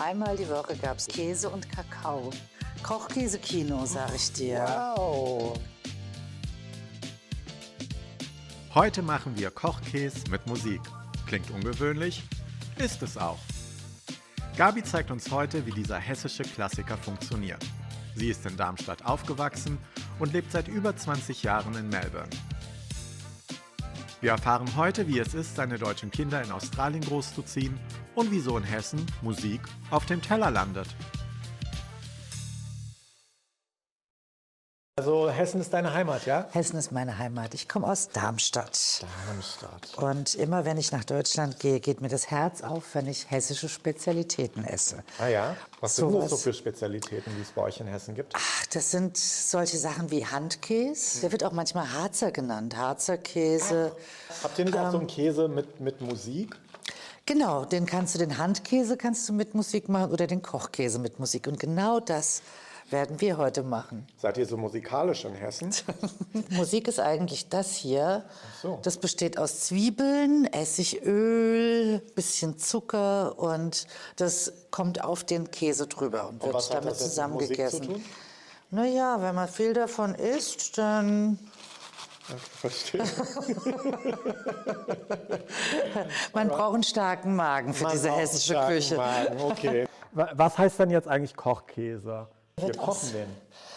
Einmal die Woche gab es Käse und Kakao. Kochkäse-Kino, sag ich dir. Wow. Heute machen wir Kochkäse mit Musik. Klingt ungewöhnlich, ist es auch. Gabi zeigt uns heute, wie dieser hessische Klassiker funktioniert. Sie ist in Darmstadt aufgewachsen und lebt seit über 20 Jahren in Melbourne. Wir erfahren heute, wie es ist, seine deutschen Kinder in Australien großzuziehen und wieso in Hessen Musik auf dem Teller landet. Also Hessen ist deine Heimat, ja? Hessen ist meine Heimat. Ich komme aus Darmstadt. Darmstadt. Und immer wenn ich nach Deutschland gehe, geht mir das Herz auf, wenn ich hessische Spezialitäten esse. Ah ja? Was sind das so Sowas. für Spezialitäten, die es bei euch in Hessen gibt? Ach, das sind solche Sachen wie Handkäse. Der wird auch manchmal Harzer genannt. Harzer Käse. Habt ihr nicht auch so einen Käse mit Musik? Genau, den Handkäse kannst du mit Musik machen oder den Kochkäse mit Musik. Und genau das werden wir heute machen. Seid ihr so musikalisch in Hessen? Musik ist eigentlich das hier. Ach so. Das besteht aus Zwiebeln, Essigöl, bisschen Zucker und das kommt auf den Käse drüber und wird was hat damit das jetzt mit Musik zu zusammengegessen. tun? Naja, wenn man viel davon isst, dann Verstehe. man braucht einen starken Magen für diese hessische Küche. Okay. Was heißt denn jetzt eigentlich Kochkäse? Wir kochen den.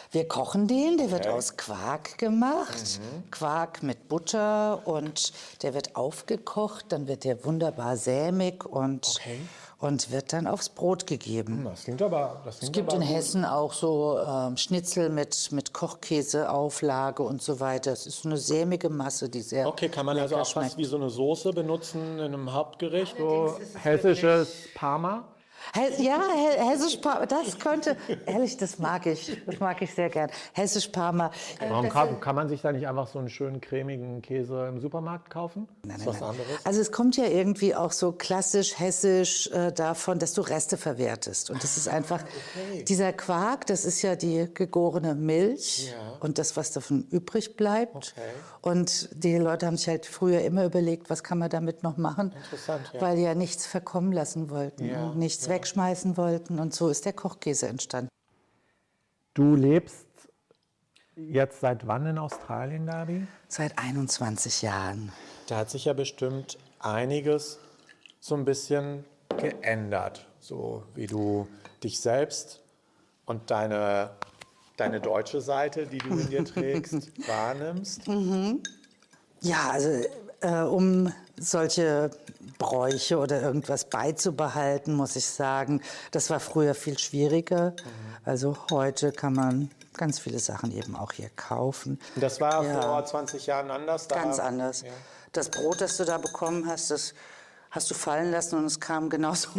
Wir kochen den, der wird aus Quark gemacht. Quark mit Butter und der wird aufgekocht, dann wird der wunderbar sämig und wird dann aufs Brot gegeben. Das klingt aber Es gibt in Hessen auch so Schnitzel mit Kochkäseauflage und so weiter. Es ist eine sämige Masse, die sehr Okay, kann man also lecker auch fast schmeckt. wie so eine Soße benutzen in einem Hauptgericht? So hessisches Parma? Hessisch Parma, das könnte, ehrlich, das mag ich sehr gern. Hessisch Parma. Warum kann man sich da nicht einfach so einen schönen cremigen Käse im Supermarkt kaufen? Ist was anderes? Also es kommt ja irgendwie auch so klassisch hessisch davon, dass du Reste verwertest. Und das ist einfach, dieser Quark, das ist ja die gegorene Milch und das, was davon übrig bleibt. Und die Leute haben sich halt früher immer überlegt, was kann man damit noch machen, Interessant, ja. weil die ja nichts verkommen lassen wollten Ja, und nichts wegschmeißen wollten. Und so ist der Kochkäse entstanden. Du lebst jetzt seit wann in Australien, Gabi? Seit 21 Jahren. Da hat sich ja bestimmt einiges so ein bisschen geändert, so wie du dich selbst und deine deutsche Seite, die du in dir trägst, wahrnimmst. Ja, also um solche Bräuche oder irgendwas beizubehalten, muss ich sagen, das war früher viel schwieriger. Also heute kann man ganz viele Sachen eben auch hier kaufen. Und das war Ja. vor 20 Jahren anders? Da Ganz anders. Ja. Das Brot, das du da bekommen hast, das hast du fallen lassen und es kam genauso,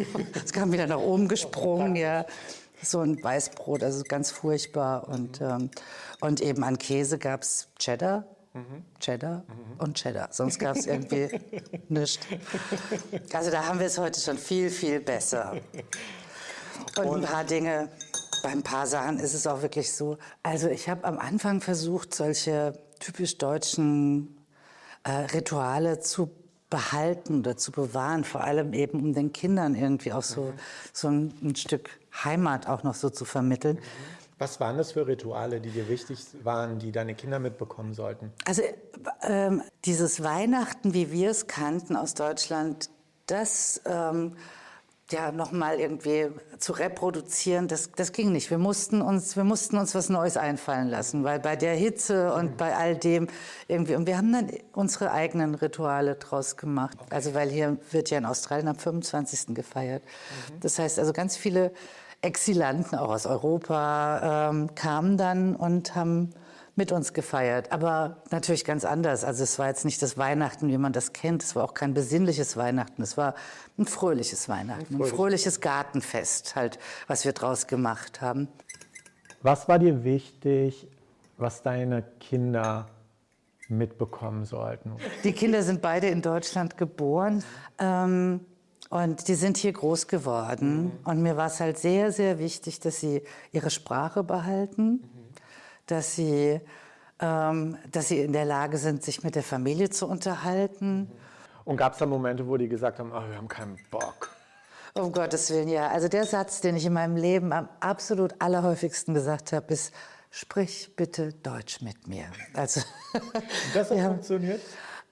es kam wieder nach oben gesprungen, ja. So ein Weißbrot, also ganz furchtbar. Und eben an Käse gab es Cheddar. Cheddar und Cheddar. Sonst gab es irgendwie nichts. Also da haben wir es heute schon viel, viel besser. Und ein paar Dinge, bei ein paar Sachen ist es auch wirklich so. Also ich habe am Anfang versucht, solche typisch deutschen Rituale zu behalten oder zu bewahren, vor allem eben um den Kindern irgendwie auch so ein Stück Heimat auch noch so zu vermitteln. Was waren das für Rituale, die dir wichtig waren, die deine Kinder mitbekommen sollten? Also dieses Weihnachten, wie wir es kannten aus Deutschland, das ja noch mal irgendwie zu reproduzieren, das ging nicht. Wir mussten uns was Neues einfallen lassen, weil bei der Hitze und bei all dem irgendwie, und wir haben dann unsere eigenen Rituale draus gemacht. Also weil hier wird ja in Australien am 25. gefeiert. Das heißt also ganz viele Exilanten auch aus Europa kamen dann und haben mit uns gefeiert. Aber natürlich ganz anders. Also es war jetzt nicht das Weihnachten, wie man das kennt. Es war auch kein besinnliches Weihnachten. Es war ein fröhliches Weihnachten, ein fröhliches Gartenfest, halt, was wir draus gemacht haben. Was war dir wichtig, was deine Kinder mitbekommen sollten? Die Kinder sind beide in Deutschland geboren. Und die sind hier groß geworden. Und mir war es halt sehr, sehr wichtig, dass sie ihre Sprache behalten, dass sie in der Lage sind, sich mit der Familie zu unterhalten. Und gab es da Momente, wo die gesagt haben, oh, wir haben keinen Bock? Um Gottes Willen, ja. Also der Satz, den ich in meinem Leben am absolut allerhäufigsten gesagt habe, ist: Sprich bitte Deutsch mit mir. Also Das hat funktioniert?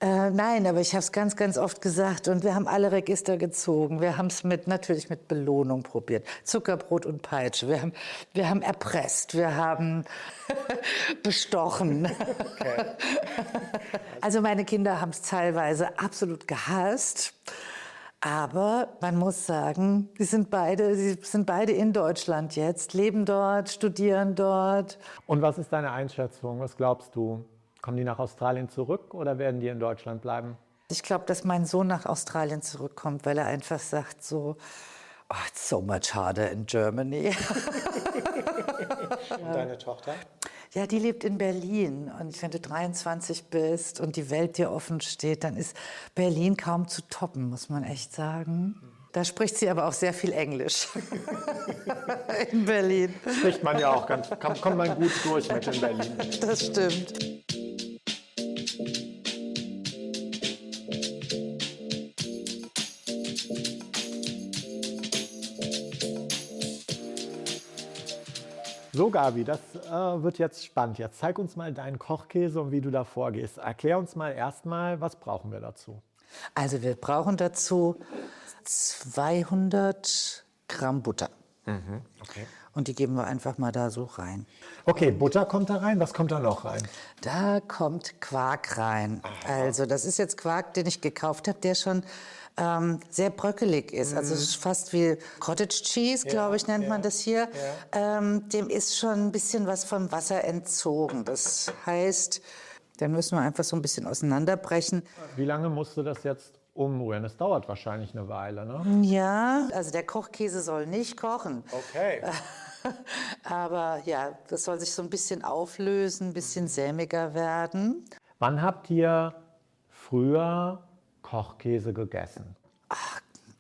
Nein, aber ich habe es ganz, ganz oft gesagt und wir haben alle Register gezogen. Wir haben es natürlich mit Belohnung probiert. Zuckerbrot und Peitsche. Wir haben erpresst, wir haben bestochen. Okay. Also meine Kinder haben es teilweise absolut gehasst. Aber man muss sagen, sie sind beide in Deutschland jetzt, leben dort, studieren dort. Und was ist deine Einschätzung? Was glaubst du? Kommen die nach Australien zurück oder werden die in Deutschland bleiben? Ich glaube, dass mein Sohn nach Australien zurückkommt, weil er einfach sagt so: Oh, it's so much harder in Germany. Und deine Tochter? Ja, die lebt in Berlin. Und wenn du 23 bist und die Welt dir offen steht, dann ist Berlin kaum zu toppen, muss man echt sagen. Da spricht sie aber auch sehr viel Englisch. In Berlin. Spricht man ja auch kommt man gut durch mit in Berlin. Das stimmt. So, Gabi, das wird jetzt spannend. Jetzt zeig uns mal deinen Kochkäse und wie du da vorgehst. Erklär uns mal erstmal, was brauchen wir dazu? Also wir brauchen dazu 200 Gramm Butter. Okay. Und die geben wir einfach mal da so rein. Okay, Butter kommt da rein. Was kommt da noch rein? Da kommt Quark rein. Also das ist jetzt Quark, den ich gekauft habe, der schon sehr bröckelig ist. Also es ist fast wie Cottage Cheese, glaube ich, nennt man das hier. Dem ist schon ein bisschen was vom Wasser entzogen. Das heißt, den müssen wir einfach so ein bisschen auseinanderbrechen. Wie lange musst du das jetzt umrühren? Das dauert wahrscheinlich eine Weile, ne? Ja, also der Kochkäse soll nicht kochen. Okay. Aber ja, das soll sich so ein bisschen auflösen, ein bisschen sämiger werden. Wann habt ihr früher Kochkäse gegessen?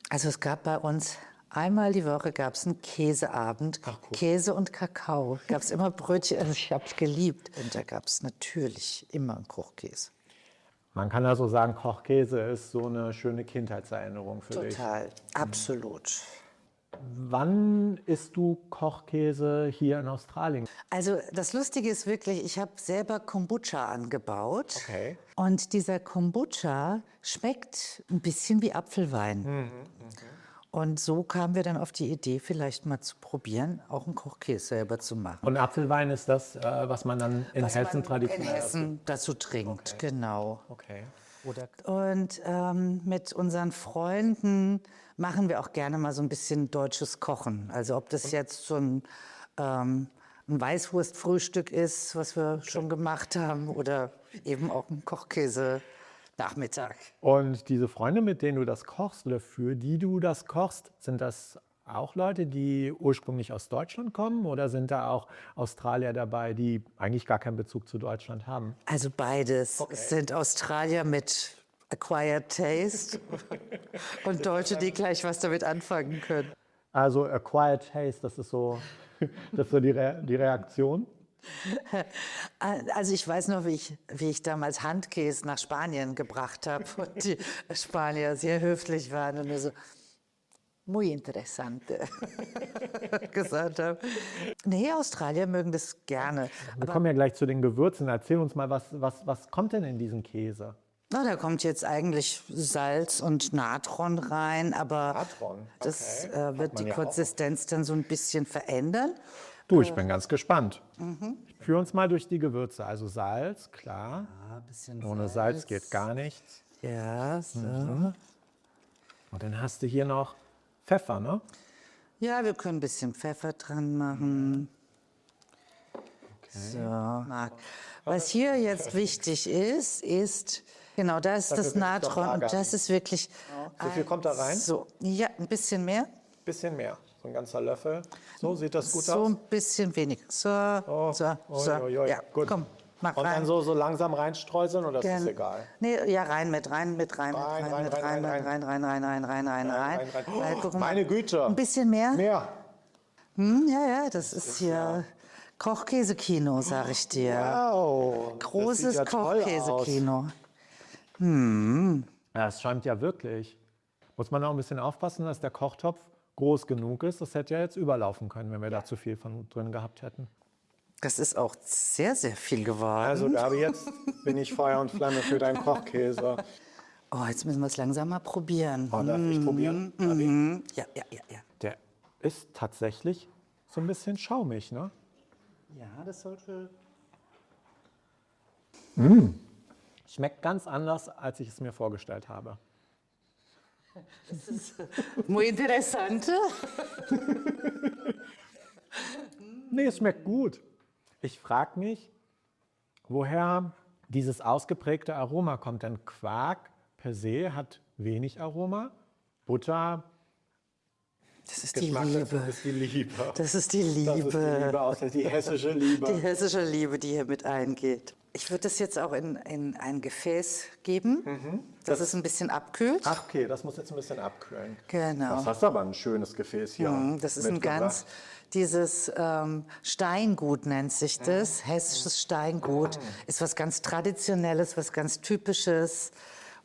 Also es gab bei uns einmal die Woche gab's einen Käseabend, Ach, cool. Käse und Kakao. Gab es immer Brötchen, also ich habe es geliebt. Und da gab es natürlich immer einen Kochkäse. Man kann also sagen, Kochkäse ist so eine schöne Kindheitserinnerung für dich. Total, absolut. Wann isst du Kochkäse hier in Australien? Also das Lustige ist wirklich, ich habe selber Kombucha angebaut. Okay. Und dieser Kombucha schmeckt ein bisschen wie Apfelwein. Und so kamen wir dann auf die Idee, vielleicht mal zu probieren, auch einen Kochkäse selber zu machen. Und Apfelwein ist das, was man dann in Hessen In traditionell Hessen dazu trinkt, genau. Okay. Und mit unseren Freunden machen wir auch gerne mal so ein bisschen deutsches Kochen. Also ob das jetzt so ein Weißwurstfrühstück ist, was wir schon gemacht haben, oder eben auch ein Kochkäse-Nachmittag. Und diese Freunde, mit denen du das kochst oder für die du das kochst, sind das auch Leute, die ursprünglich aus Deutschland kommen oder sind da auch Australier dabei, die eigentlich gar keinen Bezug zu Deutschland haben? Also beides. Es sind Australier mit Acquired Taste und Deutsche, die gleich was damit anfangen können. Also Acquired Taste, das ist so die Reaktion. Also ich weiß noch, wie ich damals Handkäse nach Spanien gebracht habe und die Spanier sehr höflich waren und nur so muy interesante gesagt haben. Nee, Australier mögen das gerne. Wir kommen ja gleich zu den Gewürzen. Erzähl uns mal, was kommt denn in diesen Käse? Na, da kommt jetzt eigentlich Salz und Natron rein, aber Natron, das okay. wird die Konsistenz dann so ein bisschen verändern. Du, ich bin ganz gespannt. Führ uns mal durch die Gewürze. Also Salz, klar. Ein bisschen Ohne Salz geht gar nichts. Ja, so. Und dann hast du hier noch Pfeffer, ne? Ja, wir können ein bisschen Pfeffer dran machen. So, Marc. Was hier jetzt wichtig ist, genau, da ist das Natron und das ist wirklich... Wie viel kommt da rein? So, ja, ein bisschen mehr. Bisschen mehr. So ein ganzer Löffel. So sieht das gut So aus. ein bisschen weniger. So, so. Oi, oi. Ja, Gut. komm, mach Und rein. dann so langsam reinstreuseln oder ist das egal? Nee, ja, rein. Weil, guck mal, Meine Güte. ein bisschen mehr? Mehr. Ja, das ist hier Kochkäsekino, sag ich dir. Wow. Großes das sieht ja toll Kochkäsekino. aus. Ja, es schäumt ja wirklich. Muss man auch ein bisschen aufpassen, dass der Kochtopf groß genug ist. Das hätte ja jetzt überlaufen können, wenn wir da zu viel von drin gehabt hätten. Das ist auch sehr, sehr viel geworden. Also Gabi, jetzt bin ich Feuer und Flamme für deinen Kochkäse. Oh, jetzt müssen wir es langsam mal probieren. Oh, darf ich probieren, Gabi? Ja. Der ist tatsächlich so ein bisschen schaumig, ne? Ja, das sollte... Schmeckt ganz anders, als ich es mir vorgestellt habe. Das ist muy interessante. Nee, es schmeckt gut. Ich frage mich, woher dieses ausgeprägte Aroma kommt. Denn Quark per se hat wenig Aroma. Butter, Das ist die Geschmack dazu Liebe. ist die Liebe. Das ist die Liebe. Das ist die Liebe, außer die hessische Liebe. Die hessische Liebe, die hier mit eingeht. Ich würde das jetzt auch in ein Gefäß geben, dass es ein bisschen abkühlt. Ach, okay, das muss jetzt ein bisschen abkühlen. Genau. Das hast du aber ein schönes Gefäß hier. Das ist ein mitgebracht. ganz, dieses Steingut nennt sich das, hessisches Steingut, ist was ganz Traditionelles, was ganz Typisches.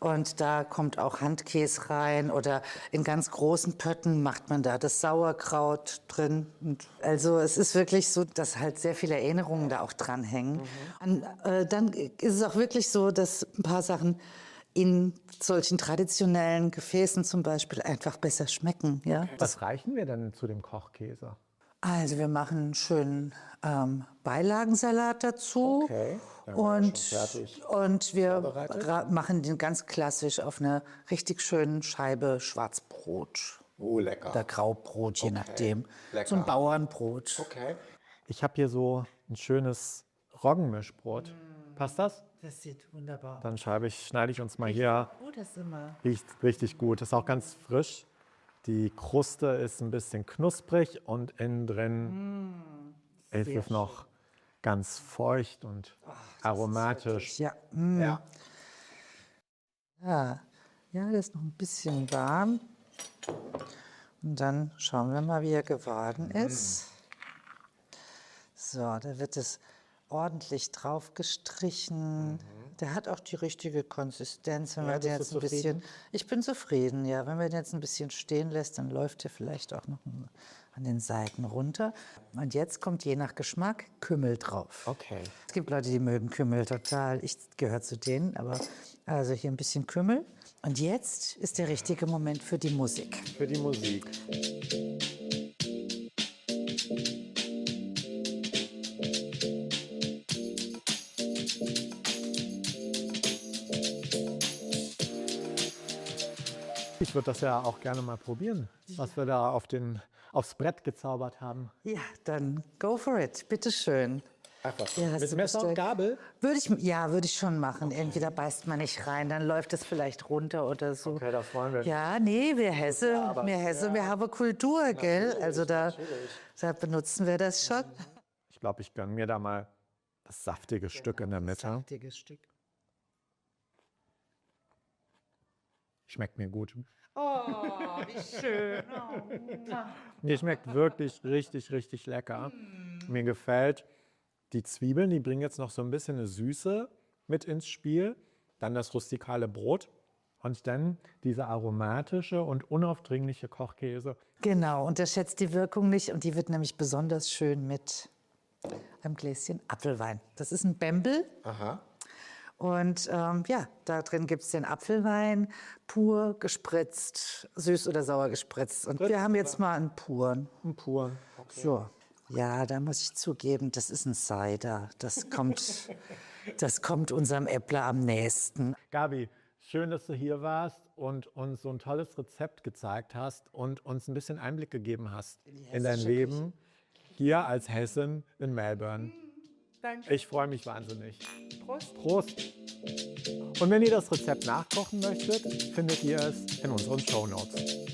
Und da kommt auch Handkäse rein oder in ganz großen Pötten macht man da das Sauerkraut drin. Und also es ist wirklich so, dass halt sehr viele Erinnerungen da auch dranhängen. Dann ist es auch wirklich so, dass ein paar Sachen in solchen traditionellen Gefäßen zum Beispiel einfach besser schmecken. Ja? Was reichen wir denn zu dem Kochkäse? Also wir machen einen schönen Beilagensalat dazu. Okay, dann war Und, schon fertig und wir vorbereitet. machen den ganz klassisch auf einer richtig schönen Scheibe Schwarzbrot Oh, lecker. oder Graubrot, je nachdem. lecker. So ein Bauernbrot. Okay. Ich habe hier so ein schönes Roggenmischbrot. Passt das? Das sieht wunderbar aus. Dann schneide ich uns mal hier. Oh, das ist immer. Riecht richtig gut. Ist auch ganz frisch. Die Kruste ist ein bisschen knusprig und innen drin ist es noch ganz feucht und aromatisch. Ja. Ja. Ja, das ist noch ein bisschen warm. Und dann schauen wir mal, wie er geworden ist. So, da wird es ordentlich drauf gestrichen. Der hat auch die richtige Konsistenz. Wenn wir den bist jetzt du ein bisschen, ich bin zufrieden, ja. Wenn man den jetzt ein bisschen stehen lässt, dann läuft der vielleicht auch noch an den Seiten runter. Und jetzt kommt je nach Geschmack Kümmel drauf. Okay. Es gibt Leute, die mögen Kümmel total. Ich gehöre zu denen, aber also hier ein bisschen Kümmel. Und jetzt ist der richtige Moment für die Musik. Für die Musik. Ich würde das ja auch gerne mal probieren, was wir da aufs Brett gezaubert haben. Ja, dann go for it. Bitteschön. Einfach. Ja, hast Mit du Messer und Besteck? Gabel? Würde ich schon machen. Entweder beißt man nicht rein, dann läuft es vielleicht runter oder so. Okay, das wollen wir. Ja, nee, wir haben Kultur, gell? Also da benutzen wir das schon. Ich glaube, ich gönne mir da mal das saftige Stück in der Mitte. Saftiges Stück. Schmeckt mir gut. Oh, wie schön. Mir schmeckt wirklich richtig, richtig lecker. Mir gefällt die Zwiebeln, die bringen jetzt noch so ein bisschen eine Süße mit ins Spiel. Dann das rustikale Brot und dann dieser aromatische und unaufdringliche Kochkäse. Genau, unterschätzt die Wirkung nicht. Und die wird nämlich besonders schön mit einem Gläschen Apfelwein. Das ist ein Bembel. Aha. Und ja, da drin gibt es den Apfelwein, pur gespritzt, süß oder sauer gespritzt. Und wir haben jetzt mal einen puren. Ein pur. Okay. So. Ja, da muss ich zugeben, das ist ein Cider. Das kommt unserem Äppler am nächsten. Gabi, schön, dass du hier warst und uns so ein tolles Rezept gezeigt hast und uns ein bisschen Einblick gegeben hast in dein hessische Leben hier als Hessin in Melbourne. Danke. Ich freue mich wahnsinnig. Prost. Prost! Und wenn ihr das Rezept nachkochen möchtet, findet ihr es in unseren Shownotes.